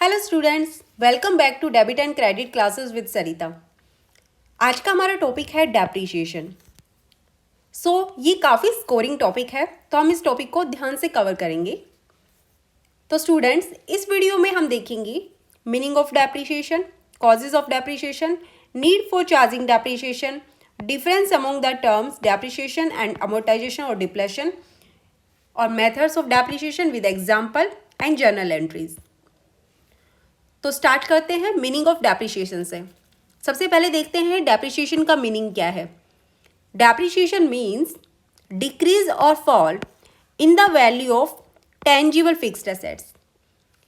Hello students, welcome back to debit and credit classes with Sarita. आज का हमारा topic है डेप्रीशिएशन। ये काफ़ी स्कोरिंग टॉपिक है, तो हम इस टॉपिक को ध्यान से कवर करेंगे। तो स्टूडेंट्स, इस वीडियो में हम देखेंगे meaning of depreciation, causes of depreciation, need for charging depreciation, difference among the terms depreciation and amortisation और डिप्लेशन, और methods of depreciation with example and journal entries. तो स्टार्ट करते हैं मीनिंग ऑफ डेप्रीशिएशन से। सबसे पहले देखते हैं डेप्रीशिएशन का मीनिंग क्या है। डेप्रीशिएशन मीन्स डिक्रीज और fall in the value of tangible fixed assets,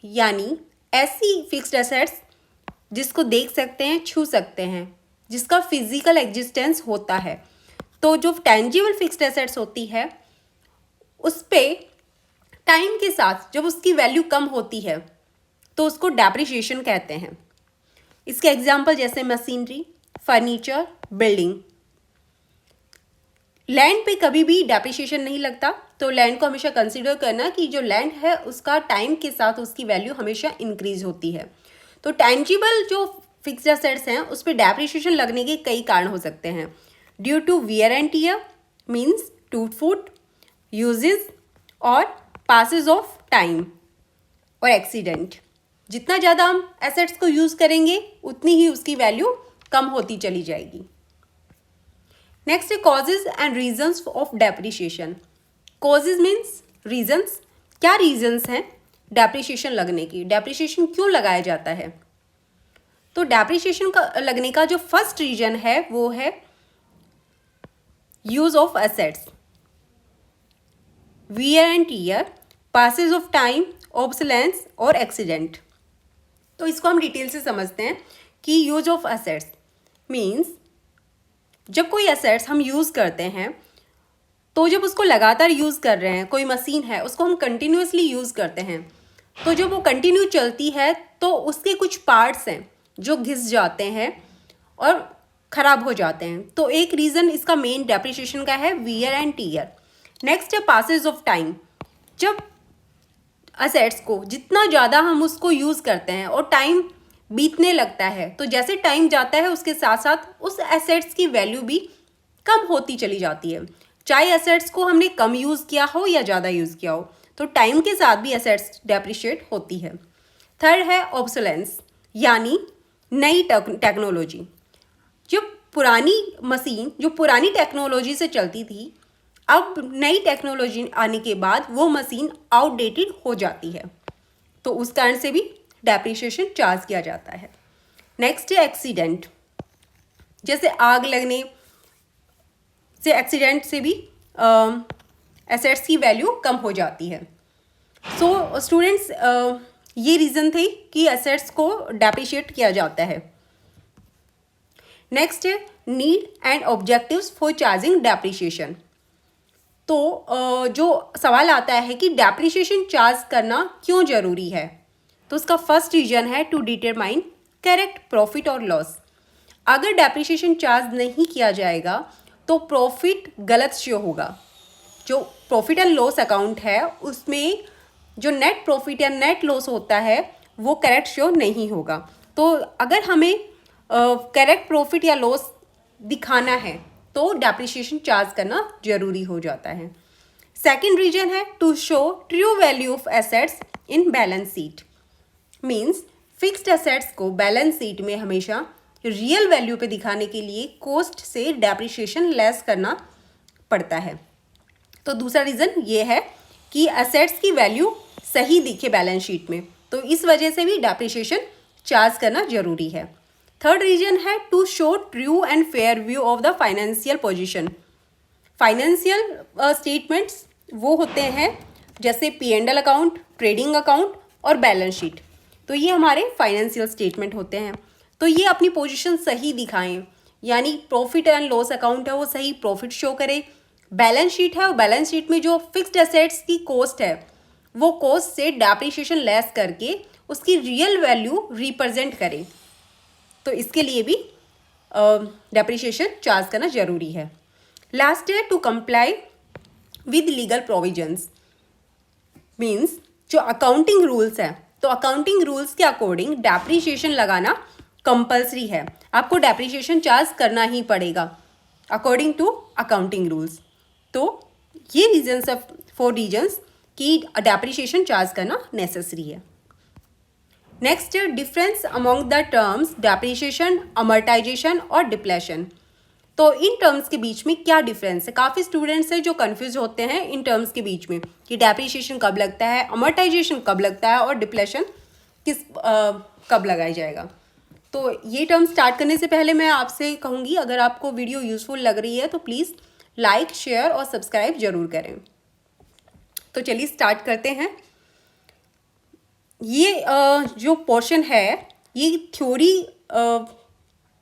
यानी ऐसी फिक्स्ड एसेट्स जिसको देख सकते हैं, छू सकते हैं, जिसका फिजिकल एग्जिस्टेंस होता है। तो जो टेंजिबल फिक्स्ड एसेट्स होती है उस पे टाइम के साथ जब उसकी वैल्यू कम होती है तो उसको डेप्रीशिएशन कहते हैं। इसके एग्जाम्पल जैसे मशीनरी, फर्नीचर, बिल्डिंग। लैंड पे कभी भी डेप्रीशिएशन नहीं लगता, तो लैंड को हमेशा कंसीडर करना कि जो लैंड है उसका टाइम के साथ उसकी वैल्यू हमेशा इंक्रीज होती है। तो टेंजिबल जो फिक्स्ड एसेट्स हैं उस पर डेप्रीशिएशन लगने के कई कारण हो सकते हैं। Due to wear and tear means टूट फूट, यूजेस और पासेस ऑफ टाइम और एक्सीडेंट। जितना ज़्यादा हम एसेट्स को यूज़ करेंगे उतनी ही उसकी वैल्यू कम होती चली जाएगी। नेक्स्ट है causes and reasons of depreciation. Causes means reasons. क्या रीजंस हैं डेप्रीशिएशन लगने की? डेप्रीशिएशन क्यों लगाया जाता है? तो डेप्रीशिएशन का लगने का जो फर्स्ट रीजन है वो है use of assets, wear and tear, passage of time, obsolescence और एक्सीडेंट। तो इसको हम डिटेल से समझते हैं कि यूज ऑफ एसेट्स मीन्स जब कोई एसेट्स हम यूज़ करते हैं तो जब उसको लगातार यूज़ कर रहे हैं, कोई मशीन है उसको हम कंटिन्यूसली यूज़ करते हैं, तो जब वो कंटिन्यू चलती है तो उसके कुछ पार्ट्स हैं जो घिस जाते हैं और ख़राब हो जाते हैं। तो एक रीज़न इसका मेन डेप्रीशिएशन का है वियर एंड टियर। नेक्स्ट है पासेज ऑफ टाइम। जब एसेट्स को जितना ज़्यादा हम उसको यूज़ करते हैं और टाइम बीतने लगता है, तो जैसे टाइम जाता है उसके साथ साथ उस एसेट्स की वैल्यू भी कम होती चली जाती है। चाहे एसेट्स को हमने कम यूज़ किया हो या ज़्यादा यूज़ किया हो, तो टाइम के साथ भी एसेट्स डेप्रिशिएट होती है। थर्ड है ऑब्सोलेंस, यानी नई टेक्नोलॉजी। जो पुरानी मशीन जो पुरानी टेक्नोलॉजी से चलती थी, अब नई टेक्नोलॉजी आने के बाद वो मशीन आउटडेटेड हो जाती है, तो उस कारण से भी डेप्रीशिएशन चार्ज किया जाता है। नेक्स्ट है एक्सीडेंट। जैसे आग लगने से, एक्सीडेंट से भी एसेट्स की वैल्यू कम हो जाती है। सो स्टूडेंट्स, ये रीज़न थे कि एसेट्स को डेप्रीशिएट किया जाता है। नेक्स्ट है need and objectives for charging depreciation. तो जो सवाल आता है कि डेप्रीशिएशन चार्ज करना क्यों ज़रूरी है, तो उसका फर्स्ट रीजन है टू डिटरमाइन करेक्ट प्रॉफिट और लॉस। अगर डेप्रीशिएशन चार्ज नहीं किया जाएगा तो प्रॉफिट गलत शो होगा। जो प्रॉफिट एंड लॉस अकाउंट है उसमें जो नेट प्रॉफिट या नेट लॉस होता है वो करेक्ट शो नहीं होगा। तो अगर हमें करेक्ट प्रॉफिट या लॉस दिखाना है तो डेप्रीशिएशन चार्ज करना जरूरी हो जाता है। सेकेंड रीजन है to show true value of assets in balance sheet. Means fixed assets को बैलेंस शीट में हमेशा रियल वैल्यू पे दिखाने के लिए कॉस्ट से डेप्रीशिएशन लेस करना पड़ता है। तो दूसरा रीज़न ये है कि एसेट्स की वैल्यू सही दिखे बैलेंस शीट में, तो इस वजह से भी डेप्रीशिएशन चार्ज करना जरूरी है। थर्ड रीजन है to show true and fair view of the financial position. Financial statements वो होते हैं जैसे P&L अकाउंट, ट्रेडिंग अकाउंट और बैलेंस शीट। तो ये हमारे फाइनेंशियल स्टेटमेंट होते हैं। तो ये अपनी पोजीशन सही दिखाएं, यानी प्रॉफिट एंड लॉस अकाउंट है वो सही प्रॉफिट शो करे। बैलेंस शीट है, और बैलेंस शीट में जो फिक्स्ड एसेट्स की कॉस्ट है वो कॉस्ट से डेप्रीशिएशन लेस करके उसकी रियल वैल्यू रिप्रेजेंट करे। तो इसके लिए भी डेप्रीशिएशन चार्ज करना जरूरी है। लास्ट है to comply with legal provisions. Means जो अकाउंटिंग रूल्स हैं तो अकाउंटिंग रूल्स के अकॉर्डिंग डेप्रिसिएशन लगाना कंपलसरी है, आपको डेप्रिसिएशन चार्ज करना ही पड़ेगा अकॉर्डिंग टू अकाउंटिंग रूल्स। तो ये रीजंस है, 4 रीजंस कि डेप्रिसिएशन चार्ज करना नेसेसरी है। Next, difference among the terms depreciation, amortisation और डिप्लेशन। तो इन टर्म्स के बीच में क्या डिफरेंस है? काफ़ी स्टूडेंट्स हैं जो कंफ्यूज होते हैं इन टर्म्स के बीच में कि डेप्रिसिएशन कब लगता है, अमorटाइजेशन कब लगता है और डिप्लेशन कब लगाया जाएगा। तो ये टर्म स्टार्ट करने से पहले मैं आपसे कहूँगी, अगर आपको वीडियो यूजफुल लग रही है तो प्लीज़ लाइक, शेयर और सब्सक्राइब जरूर करें। तो चलिए स्टार्ट करते हैं। ये जो पोर्शन है ये थ्योरी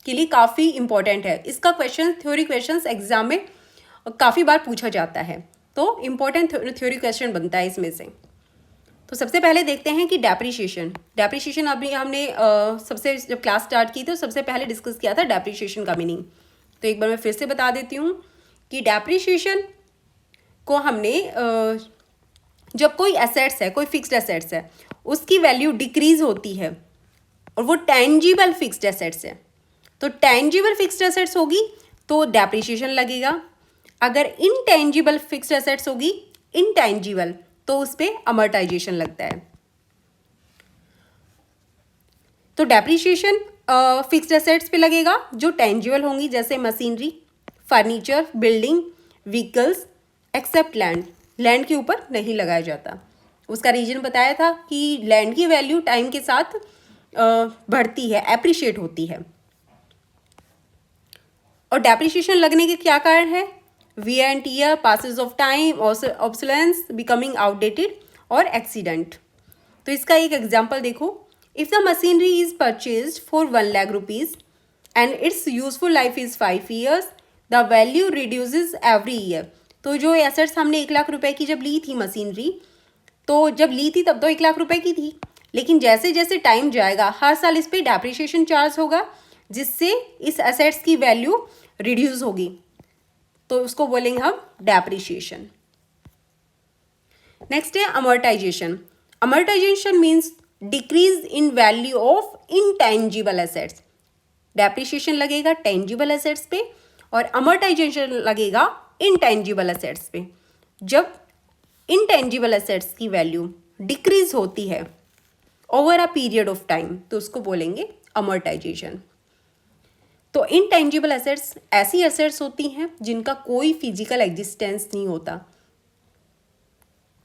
के लिए काफ़ी इम्पोर्टेंट है। इसका क्वेश्चन, थ्योरी क्वेश्चंस एग्जाम में काफ़ी बार पूछा जाता है, तो इम्पोर्टेंट थ्योरी क्वेश्चन बनता है इसमें से। तो सबसे पहले देखते हैं कि डेप्रिसिएशन अभी हमने सबसे जब क्लास स्टार्ट की तो सबसे पहले डिस्कस किया था डेप्रिसिएशन का मीनिंग। तो एक बार मैं फिर से बता देती हूँ कि डेप्रिसिएशन को हमने जब कोई एसेट्स है, कोई फिक्स्ड एसेट्स है, उसकी वैल्यू डिक्रीज होती है और वो टेंजिबल फिक्स्ड एसेट्स है, तो टेंजिबल फिक्स्ड एसेट्स होगी तो डेप्रिसिएशन लगेगा। अगर इनटेंजिबल फिक्स्ड एसेट्स होगी, इनटेंजिबल, तो उस पर अमorटाइजेशन लगता है। तो डेप्रिसिएशन फिक्स्ड एसेट्स पे लगेगा जो टेंजिबल होंगी, जैसे machinery, furniture, building, vehicles, except land. Land के ऊपर नहीं लगाया जाता। उसका रीजन बताया था कि लैंड की वैल्यू टाइम के साथ बढ़ती है, एप्रिशिएट होती है। और डेप्रिसिएशन लगने के क्या कारण है? Wear and tear, passage of time, obsolescence, becoming outdated और एक्सीडेंट। तो इसका एक एग्जांपल देखो। If the machinery is purchased for 1 lakh rupees and its useful life is 5 years, the value reduces every year. तो जो एसेट्स हमने 1 लाख रुपए की जब ली थी मशीनरी, तो जब ली थी तब तो 1 लाख रुपए की थी, लेकिन जैसे जैसे टाइम जाएगा हर साल इस पर डेप्रिसिएशन चार्ज होगा, जिससे इस एसेट्स की वैल्यू रिड्यूस होगी, तो उसको बोलेंगे हम डेप्रिसिएशन। नेक्स्ट है amortisation. Amortisation means decrease in value of intangible assets. Depreciation लगेगा टेंजिबल एसेट्स पे और अमorटाइजेशन लगेगा इनटेंजिबल एसेट्स पे। जब इनटेंजिबल एसेट्स की वैल्यू डिक्रीज होती है over a period of time, तो उसको बोलेंगे अमorटाइजेशन। तो इनटेंजिबल एसेट्स ऐसी एसेट्स होती हैं जिनका कोई फिजिकल एग्जिस्टेंस नहीं होता,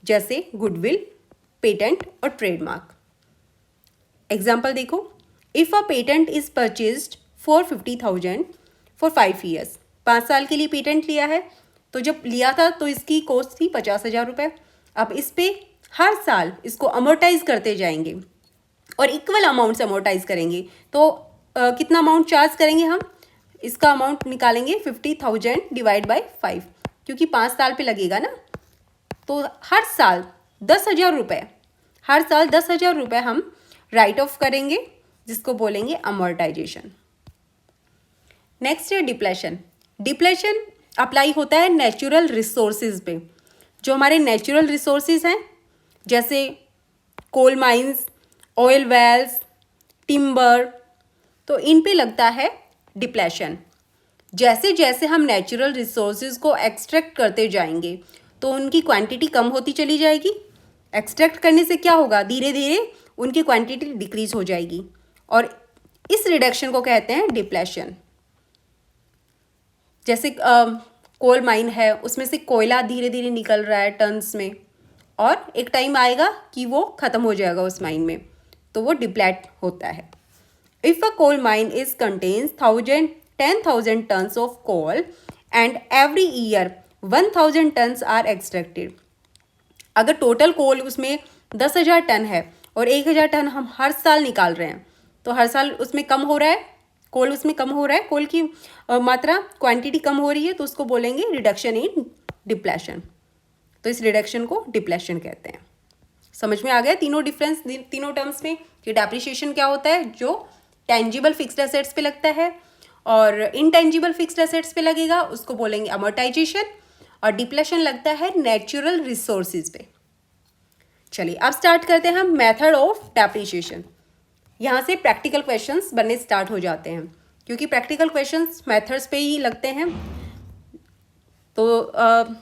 जैसे गुडविल, पेटेंट और ट्रेडमार्क। एग्जाम्पल देखो, if a patent is purchased for 50,000 for 5 years, 5 साल के लिए पेटेंट लिया है, तो जब लिया था तो इसकी कॉस्ट थी 50,000 रुपये। अब इस पे हर साल इसको अमorटाइज करते जाएंगे और इक्वल अमाउंट से अमorटाइज करेंगे, तो कितना अमाउंट चार्ज करेंगे हम? इसका अमाउंट निकालेंगे 50,000 डिवाइड बाय 5, क्योंकि 5 साल पे लगेगा ना, तो हर साल 10,000 रुपये, हर साल 10,000 रुपये हम राइट ऑफ करेंगे, जिसको बोलेंगे अमorटाइजेशन। नेक्स्ट है डिप्लेशन। डिप्लेशन अप्लाई होता है नेचुरल रिसोर्सेज पे। जो हमारे नेचुरल रिसोर्सेज हैं, जैसे coal mines, oil wells, timber, तो इन पे लगता है डिप्लेशन। जैसे जैसे हम नेचुरल रिसोर्सेज को एक्सट्रैक्ट करते जाएंगे तो उनकी क्वांटिटी कम होती चली जाएगी। एक्सट्रैक्ट करने से क्या होगा? धीरे धीरे उनकी क्वांटिटी डिक्रीज हो जाएगी और इस रिडक्शन को कहते हैं डिप्लेशन। जैसे कोल माइन है, उसमें से कोयला धीरे धीरे निकल रहा है टन्स में, और एक टाइम आएगा कि वो ख़त्म हो जाएगा उस माइन में, तो वो डिप्लेट होता है। If a coal mine is contains 10,000 tons of coal and every year 1,000 tons are extracted, अगर टोटल कोल उसमें 10,000 टन है और 1,000 टन हम हर साल निकाल रहे हैं, तो हर साल उसमें कम हो रहा है, कोल उसमें कम हो रहा है, कोल की मात्रा, क्वांटिटी कम हो रही है, तो उसको बोलेंगे रिडक्शन इन डिप्लेशन। तो इस रिडक्शन को डिप्लेशन कहते हैं। समझ में आ गया तीनों डिफरेंस, तीनों टर्म्स में, कि डेप्रिसिएशन क्या होता है जो टेंजिबल फिक्स्ड एसेट्स पे लगता है, और इनटेंजिबल फिक्स्ड एसेट्स पे लगेगा उसको बोलेंगे अमorटाइजेशन, और डिप्लेशन लगता है नेचुरल रिसोर्सेज पे। चलिए अब स्टार्ट करते हैं हम मेथड ऑफ डेप्रिसिएशन। यहाँ से प्रैक्टिकल क्वेश्चंस बनने स्टार्ट हो जाते हैं, क्योंकि प्रैक्टिकल क्वेश्चंस मेथड्स पे ही लगते हैं। तो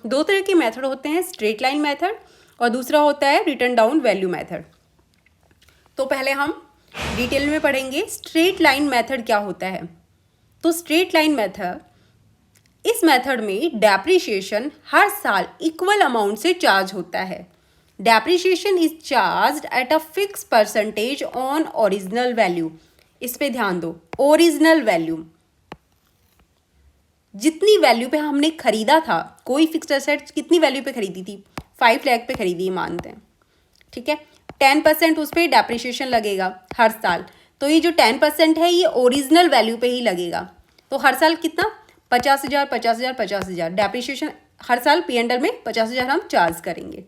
दो तरह के मेथड होते हैं, स्ट्रेट लाइन मेथड और दूसरा होता है रिटर्न डाउन वैल्यू मेथड। तो पहले हम डिटेल में पढ़ेंगे स्ट्रेट लाइन मेथड क्या होता है। तो स्ट्रेट लाइन मेथड, इस मेथड में डेप्रिसिएशन हर साल इक्वल अमाउंट से चार्ज होता है। Depreciation is charged at a fix percentage on original value. इस पे ध्यान दो, ओरिजिनल वैल्यू, जितनी वैल्यू पे हमने खरीदा था, कोई फिक्स्ड एसेट कितनी वैल्यू पे खरीदी थी, 5 लाख पे खरीदी मानते हैं, ठीक है। 10% उस पर डेप्रिसिएशन लगेगा हर साल। तो ये जो 10% है ये ओरिजिनल वैल्यू पे ही लगेगा। तो हर साल कितना, 50,000 50,000 50,000 डेप्रिसिएशन हर साल P&L में 50,000 हम चार्ज करेंगे।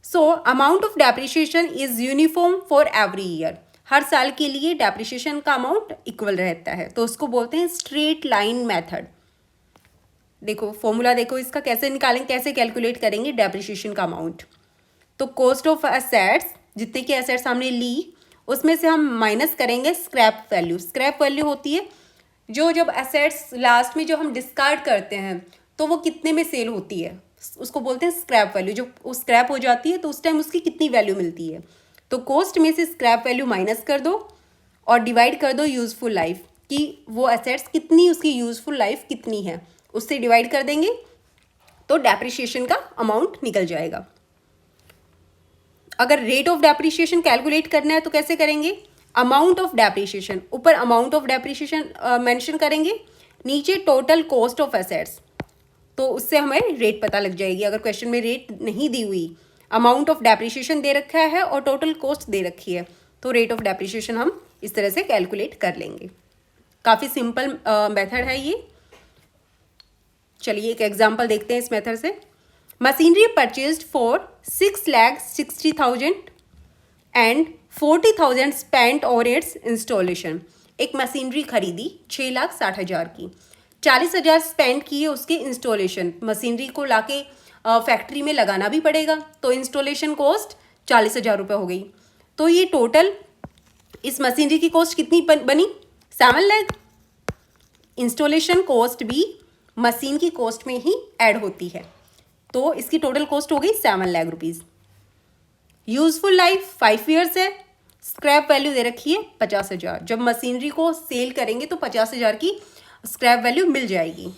So amount of depreciation is uniform for every year. हर साल के लिए डेप्रिसिएशन का अमाउंट इक्वल रहता है, तो उसको बोलते हैं स्ट्रेट लाइन मेथड। देखो फॉर्मूला देखो इसका, कैसे निकालेंगे, कैसे कैलकुलेट करेंगे डेप्रिसिएशन का अमाउंट। तो कॉस्ट ऑफ एसेट्स, जितने की एसेट्स हमने ली उसमें से हम माइनस करेंगे स्क्रैप वैल्यू। स्क्रैप वैल्यू होती है जो जब एसेट्स लास्ट में जो हम डिस्कार्ड करते हैं तो वो कितने में सेल होती है, उसको बोलते हैं स्क्रैप वैल्यू। जो स्क्रैप हो जाती है तो उस टाइम उसकी कितनी वैल्यू मिलती है। तो कॉस्ट में से स्क्रैप वैल्यू माइनस कर दो और डिवाइड कर दो यूजफुल लाइफ, कि वो एसेट्स कितनी, उसकी यूजफुल लाइफ कितनी है, उससे डिवाइड कर देंगे तो डेप्रिसिएशन का अमाउंट निकल जाएगा। अगर रेट ऑफ डेप्रिसिएशन कैलकुलेट करना है तो कैसे करेंगे, अमाउंट ऑफ डेप्रिसिएशन, ऊपर अमाउंट ऑफ डेप्रिसिएशन मेंशन करेंगे, नीचे टोटल कॉस्ट ऑफ एसेट्स, तो उससे हमें रेट पता लग जाएगी। अगर क्वेश्चन में रेट नहीं दी हुई, अमाउंट ऑफ डेप्रिसिएशन दे रखा है और टोटल कॉस्ट दे रखी है, तो रेट ऑफ डेप्रिसिएशन हम इस तरह से कैलकुलेट कर लेंगे। काफ़ी सिंपल मेथड है ये। चलिए एक एग्जांपल देखते हैं इस मेथड से। Machinery purchased for 6,60,000 and 40,000 spent on it's installation. एक मशीनरी खरीदी 6,60,000 की, 40,000 स्पेंड किए उसके इंस्टॉलेशन। मशीनरी को लाके फैक्ट्री में लगाना भी पड़ेगा, तो इंस्टॉलेशन कॉस्ट 40,000 रुपये हो गई। तो ये टोटल इस मशीनरी की कॉस्ट कितनी बनी, 7 लाख। इंस्टॉलेशन कॉस्ट भी मशीन की कॉस्ट में ही ऐड होती है, तो इसकी टोटल कॉस्ट हो गई 7 lakh rupees. Useful life 5 years है। स्क्रैप वैल्यू दे रखी है 50,000। जब मशीनरी को सेल करेंगे तो 50,000 की स्क्रैप वैल्यू मिल जाएगी।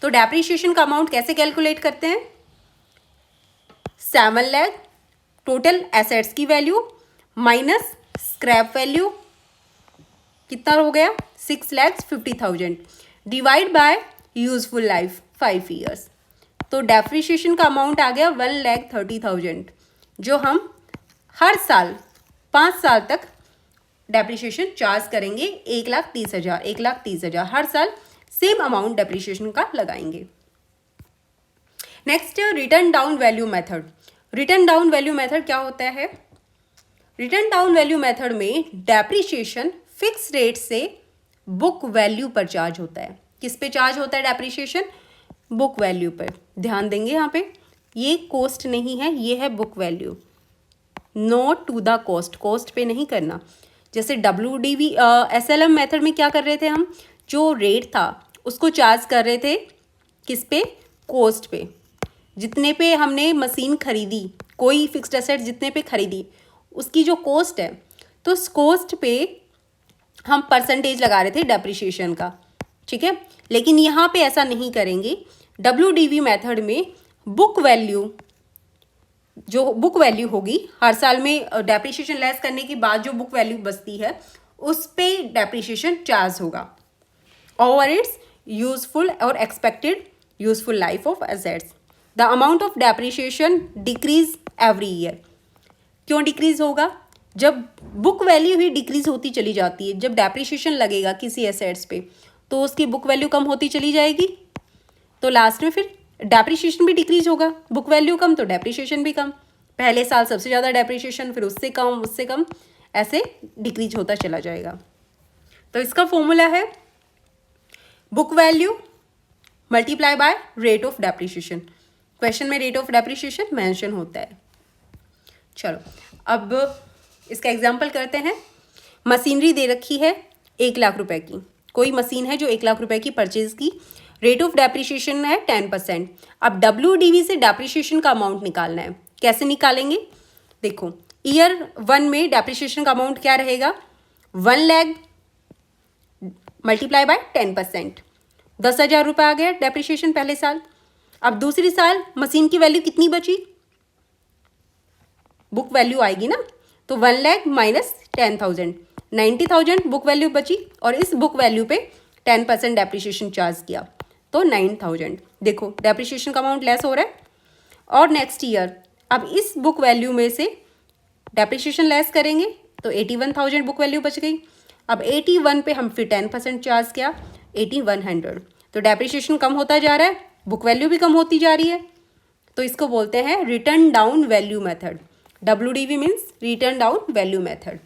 तो डेप्रिसिएशन का अमाउंट कैसे कैलकुलेट करते हैं, 7 लाख टोटल एसेट्स की वैल्यू माइनस स्क्रैप वैल्यू, कितना हो गया 6,50,000 divide by useful life 5 years. तो डेप्रिसिएशन का अमाउंट आ गया 1,30,000, जो हम हर साल 5 साल तक डेप्रिसिएशन चार्ज करेंगे। 1,30,000 1,30,000 हर साल सेम अमाउंट डेप्रिसिएशन का लगाएंगे। Next return down value method. Return down value method क्या होता है, रिटर्न डाउन वैल्यू मेथड में डेप्रिसिएशन फिक्स रेट से बुक वैल्यू पर चार्ज होता है। किस पे चार्ज होता है डेप्रिसिएशन, बुक वैल्यू पर। ध्यान देंगे यहाँ पे, ये कॉस्ट नहीं है, ये है book value, not to the cost, cost पे नहीं करना। जैसे WDV SLM मेथड में क्या कर रहे थे हम, जो रेट था उसको चार्ज कर रहे थे किस पे, कॉस्ट पे। जितने पे हमने मशीन खरीदी, कोई फिक्स्ड एसेट जितने पे खरीदी उसकी जो कॉस्ट है, तो उस कॉस्ट पे हम परसेंटेज लगा रहे थे डेप्रिसिएशन का, ठीक है। लेकिन यहाँ पे ऐसा नहीं करेंगे। WDV मेथड में बुक वैल्यू, जो बुक वैल्यू होगी हर साल में डेप्रिसिएशन लेस करने के बाद जो बुक वैल्यू बचती है उस पे डेप्रिसिएशन चार्ज होगा ओवर इट्स यूजफुल और expected useful life of assets. The amount of depreciation decrease every year. क्यों डिक्रीज होगा, जब बुक वैल्यू ही डिक्रीज होती चली जाती है, जब डेप्रिसिएशन लगेगा किसी एसेट्स पे तो उसकी बुक वैल्यू कम होती चली जाएगी, तो लास्ट में फिर डेप्रिसिएशन भी डिक्रीज होगा। बुक वैल्यू कम तो डेप्रिसिएशन भी कम, पहले साल सबसे ज़्यादा डेप्रिसिएशन, फिर उससे कम, ऐसे डिक्रीज होता चला जाएगा। तो इसका फॉर्मूला है book value multiply by rate of depreciation. Question में रेट ऑफ डेप्रिसिएशन मेंशन होता है। चलो अब इसका एग्जाम्पल करते हैं। मशीनरी दे रखी है 1,00,000 रुपए की, कोई मशीन है जो 1,00,000 रुपए की परचेज की, रेट ऑफ डेप्रिशिएशन है 10%। अब WDV से डेप्रिशिएशन का अमाउंट निकालना है। कैसे निकालेंगे? देखो ईयर 1 में डेप्रिशिएशन का अमाउंट क्या रहेगा, 1,00,000 मल्टीप्लाई बाय 10%, 10,000 रुपये आ गया डेप्रिशिएशन पहले साल। अब दूसरी साल मशीन की वैल्यू कितनी बची, बुक वैल्यू आएगी ना, तो 1,00,000 माइनस 10,000, 90,000 बुक वैल्यू बची और इस बुक वैल्यू पे 10% डेप्रिशिएशन चार्ज किया तो 9,000। देखो डेप्रिशिएशन का अमाउंट लेस हो रहा है। और नेक्स्ट ईयर अब इस बुक वैल्यू में से डेप्रिशिएशन लेस करेंगे तो 81,000 बुक वैल्यू बच गई। अब 81 पे हम फिर 10% चार्ज किया, 8100, तो डेप्रिशिएशन कम होता जा रहा है, बुक वैल्यू भी कम होती जा रही है, तो इसको बोलते हैं return down value method. WDV means return down value method.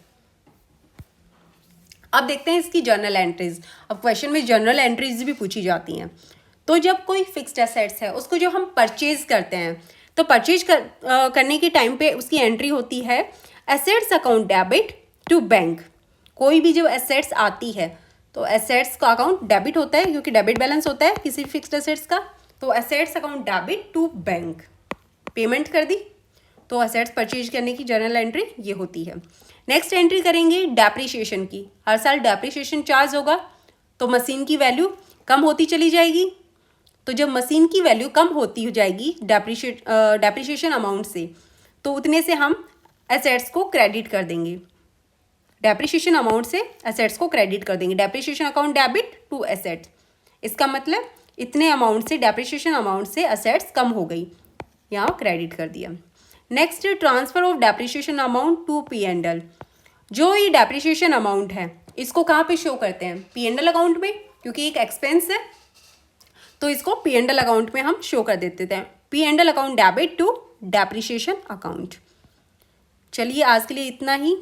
अब देखते हैं इसकी जर्नल एंट्रीज। अब क्वेश्चन में जर्नल एंट्रीज भी पूछी जाती हैं। तो जब कोई फिक्स्ड एसेट्स है उसको जो हम परचेज करते हैं, तो परचेज करने के टाइम पे उसकी एंट्री होती है assets account debit to bank. कोई भी जो एसेट्स आती है तो एसेट्स का अकाउंट डेबिट होता है क्योंकि डेबिट बैलेंस होता है किसी फिक्स्ड एसेट्स का, तो assets account debit to bank, payment कर दी, तो एसेट्स परचेज करने की जर्नल एंट्री ये होती है। नेक्स्ट एंट्री करेंगे डेप्रिशिएशन की। हर साल डेप्रिशिएशन चार्ज होगा तो मशीन की वैल्यू कम होती चली जाएगी, तो जब मशीन की वैल्यू कम होती हो जाएगी डेप्रिशिएशन अमाउंट से, तो उतने से हम एसेट्स को क्रेडिट कर देंगे, डेप्रिशिएशन अमाउंट से एसेट्स को क्रेडिट कर देंगे। Depreciation account debit to assets, इसका मतलब इतने अमाउंट से डेप्रिशिएशन अमाउंट से एसेट्स कम हो गई, यहाँ क्रेडिट कर दिया। Next transfer of depreciation amount to P&L। जो ये डेप्रिशिएशन अमाउंट है इसको कहाँ पे शो करते हैं, P&L अकाउंट में, क्योंकि एक एक्सपेंस है तो इसको P&L अकाउंट में हम शो कर देते हैं, P&L account debit to depreciation account. चलिए आज के लिए इतना ही।